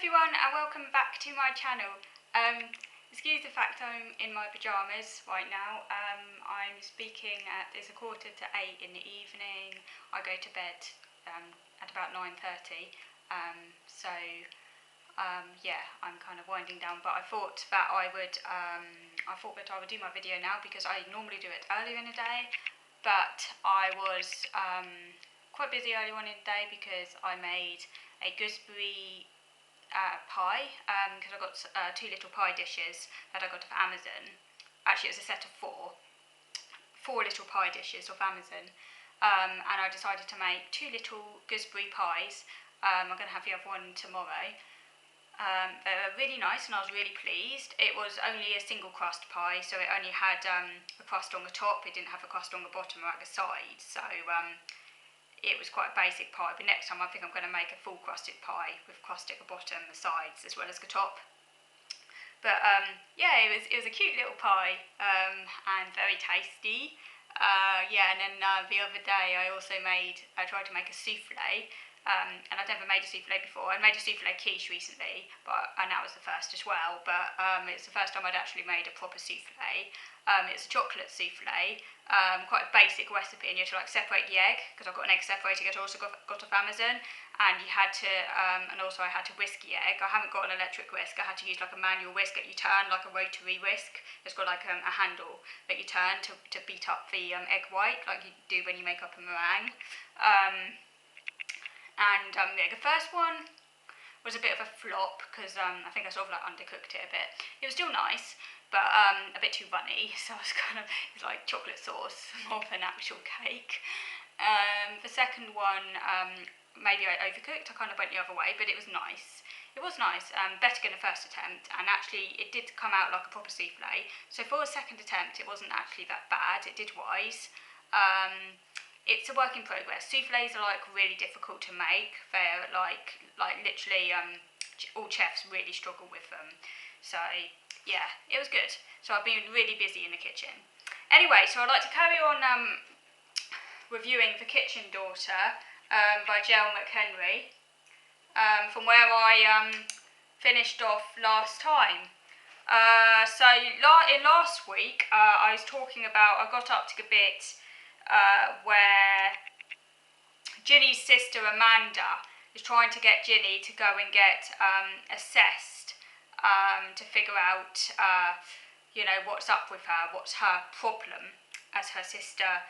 everyone and welcome back to my channel. Excuse the fact I'm in my pyjamas right now. I'm speaking it's 7:45 in the evening. I go to bed at about 9:30. Yeah, I'm kind of winding down, but I thought that I would do my video now because I normally do it earlier in the day, but I was quite busy earlier on in the day because I made a gooseberry pie, because I got two little pie dishes that I got off Amazon. Actually, it was a set of four little pie dishes off Amazon, and I decided to make two little gooseberry pies. I'm going to have the other one tomorrow. They were really nice and I was really pleased. It was only a single crust pie, so it only had a crust on the top. It didn't have a crust on the bottom or at the side, so it was quite a basic pie. But next time I think I'm going to make a full crusted pie with crust at the bottom, the sides as well as the top. But yeah, it was a cute little pie and very tasty. Yeah, and then the other day I tried to make a souffle. And I'd never made a souffle before. I made a souffle quiche recently, and that was the first as well, but it's the first time I'd actually made a proper souffle. It's a chocolate souffle, quite a basic recipe, and you had to separate the egg, because I've got an egg separator that I also got off Amazon, and you had to, and also I had to whisk the egg. I haven't got an electric whisk, I had to use a manual whisk that you turn, like a rotary whisk. It's got a handle that you turn to beat up the egg white, like you do when you make up a meringue. Yeah, the first one was a bit of a flop because I think I sort of undercooked it a bit. It was still nice, but a bit too runny, so it was like chocolate sauce more than actual cake. The second one, maybe I overcooked. I kind of went the other way, but it was nice. It was nice, better than the first attempt, and actually it did come out like a proper souffle. So for a second attempt, it wasn't actually that bad. It did rise. It's a work in progress. Souffles are really difficult to make. They're like literally all chefs really struggle with them. So yeah, it was good. So I've been really busy in the kitchen. Anyway, so I'd like to carry on reviewing The Kitchen Daughter by Jelle McHenry, from where I finished off last time. So in last week I was talking about, I got up to the bit where Ginny's sister Amanda is trying to get Ginny to go and get assessed to figure out, what's up with her, what's her problem, as her sister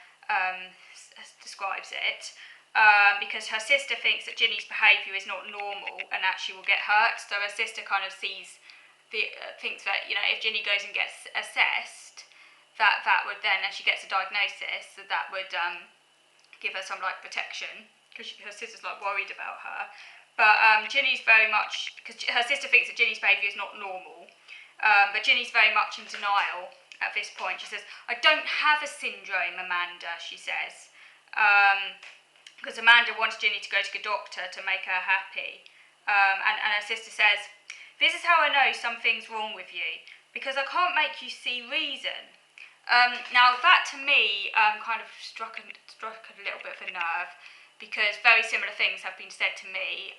describes it. Because her sister thinks that Ginny's behaviour is not normal and that she will get hurt. So her sister kind of thinks that, if Ginny goes and gets assessed, that would then, as she gets a diagnosis, that would give her some protection, because her sister's worried about her. But Ginny's very much, because her sister thinks that Ginny's behaviour is not normal, but Ginny's very much in denial at this point. She says, "I don't have a syndrome, Amanda," she says, because Amanda wants Ginny to go to the doctor to make her happy. And her sister says, "This is how I know something's wrong with you, because I can't make you see reason." Now that to me kind of struck a little bit of a nerve, because very similar things have been said to me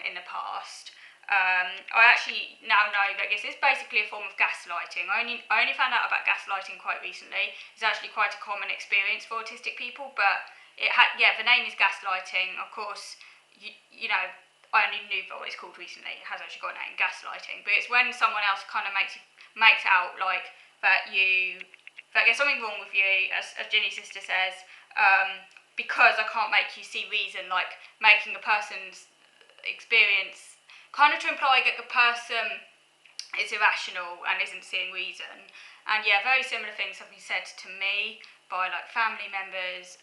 in the past. I actually now know that this is basically a form of gaslighting. I only found out about gaslighting quite recently. It's actually quite a common experience for autistic people, but the name is gaslighting. Of course, I only knew what it's called recently. It has actually got a name, gaslighting. But it's when someone else kind of makes out that there's something wrong with you, as Ginny's sister says, because I can't make you see reason, making a person's experience, kind of to imply that the person is irrational and isn't seeing reason. And yeah, very similar things have been said to me by family members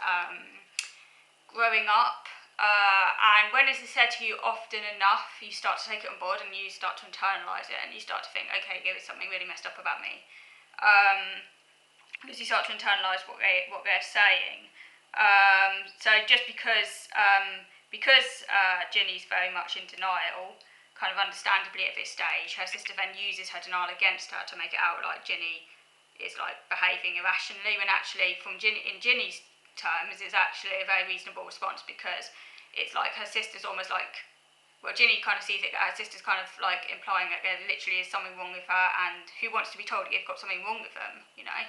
growing up. And when this is said to you often enough, you start to take it on board and you start to internalise it, and you start to think, okay, there is something really messed up about me. Because you start to internalise what they're saying. So just because Ginny's very much in denial, kind of understandably at this stage, her sister then uses her denial against her to make it out like Ginny is behaving irrationally, when actually in Ginny's terms it's actually a very reasonable response, because it's her sister's almost well, Ginny kind of sees it, her sister's kind of like implying that there literally is something wrong with her, and who wants to be told if you've got something wrong with them, you know?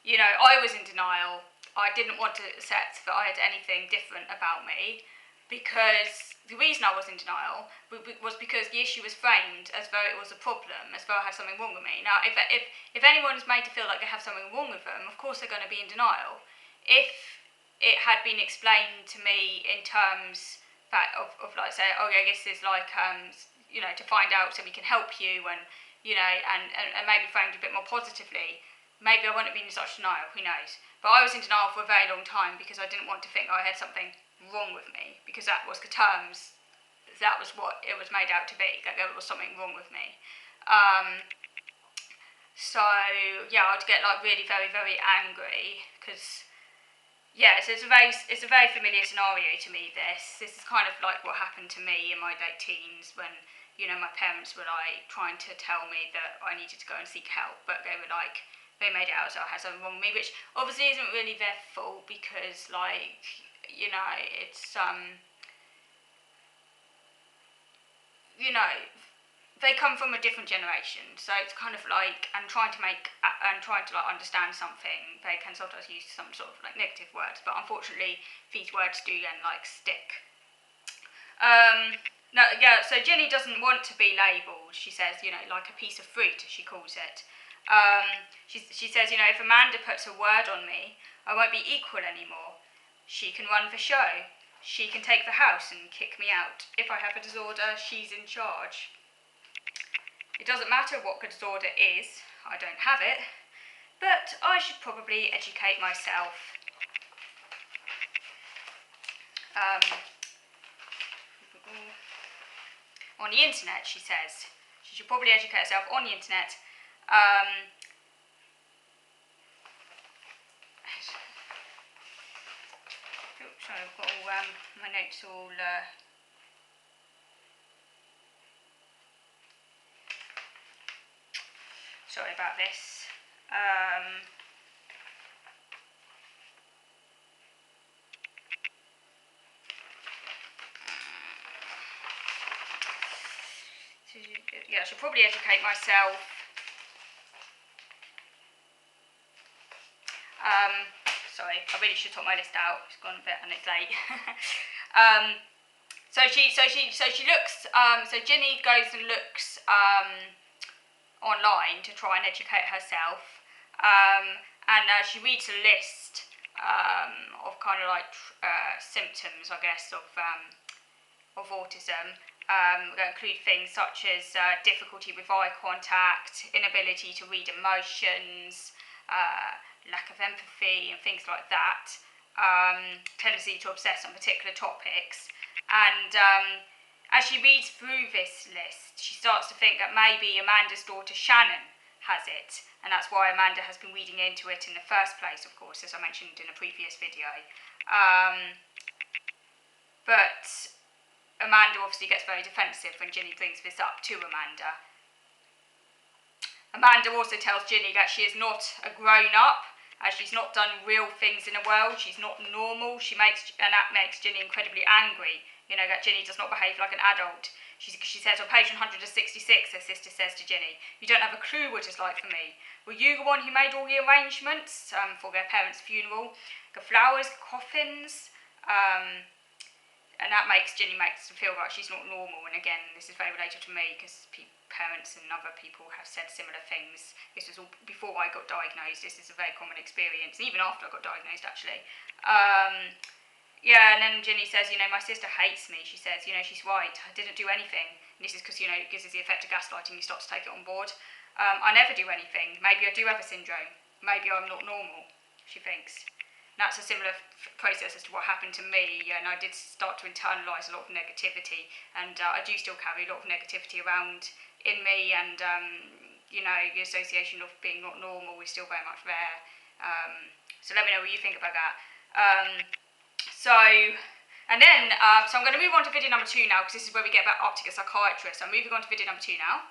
You know, I was in denial. I didn't want to accept that I had anything different about me, because the reason I was in denial was because the issue was framed as though it was a problem, as though I had something wrong with me. Now, if anyone's made to feel like they have something wrong with them, of course they're going to be in denial. If it had been explained to me in terms that of like, say, oh yeah, this is like, you know, to find out so we can help you, and, you know, and maybe framed a bit more positively, maybe I wouldn't have been in such denial, who knows. But I was in denial for a very long time because I didn't want to think I had something wrong with me, because that was the terms, that was what it was made out to be, that there was something wrong with me. So yeah, I'd get like really very, very angry, because yeah, so it's a very familiar scenario to me. This is kind of like what happened to me in my late teens, when, you know, my parents were like trying to tell me that I needed to go and seek help, but they were like, they made it out as I had something wrong with me, which obviously isn't really their fault, because, like, you know, it's you know, they come from a different generation, so it's kind of like, and trying to like understand something, they can sometimes use some sort of like negative words, but unfortunately these words do then like stick. No, yeah, so Ginny doesn't want to be labelled, she says, you know, like a piece of fruit, as she calls it. She says, you know, if Amanda puts a word on me, I won't be equal anymore. She can run the show. She can take the house and kick me out. If I have a disorder, she's in charge. It doesn't matter what the disorder is, I don't have it, but I should probably educate myself. On the internet, she says. She should probably educate herself on the internet. Sorry, I've got all my notes all. Sorry about this. Yeah, I should probably educate myself. Sorry, I really should sort my list out. It's gone a bit and it's late. So she looks. So Ginny goes and looks online to try and educate herself, and she reads a list of kind of like symptoms, I guess, of autism. That include things such as difficulty with eye contact, inability to read emotions, lack of empathy, and things like that. Tendency to obsess on particular topics. And as she reads through this list, she starts to think that maybe Amanda's daughter Shannon has it, and that's why Amanda has been reading into it in the first place, of course, as I mentioned in a previous video. But Amanda obviously gets very defensive when Ginny brings this up to Amanda. Amanda also tells Ginny that she is not a grown-up, as she's not done real things in the world. She's not normal. And that makes Ginny incredibly angry. You know, that Ginny does not behave like an adult. She says on page 166, her sister says to Ginny, "You don't have a clue what it's like for me. Were you the one who made all the arrangements for their parents' funeral? The flowers, the coffins?" And that makes Ginny feel like she's not normal. And again, this is very related to me, because parents and other people have said similar things. This was all before I got diagnosed. This is a very common experience, even after I got diagnosed, actually. Yeah, and then Ginny says, you know, my sister hates me. She says, you know, she's right. I didn't do anything. And this is because, you know, it gives us the effect of gaslighting. You start to take it on board. I never do anything. Maybe I do have a syndrome. Maybe I'm not normal, she thinks. And that's a similar process as to what happened to me, and I did start to internalise a lot of negativity, and I do still carry a lot of negativity around in me, and you know, the association of being not normal is still very much there. So let me know what you think about that. So I'm going to move on to video number 2 now, because this is where we get back up to the psychiatrist. So I'm moving on to video number 2 now.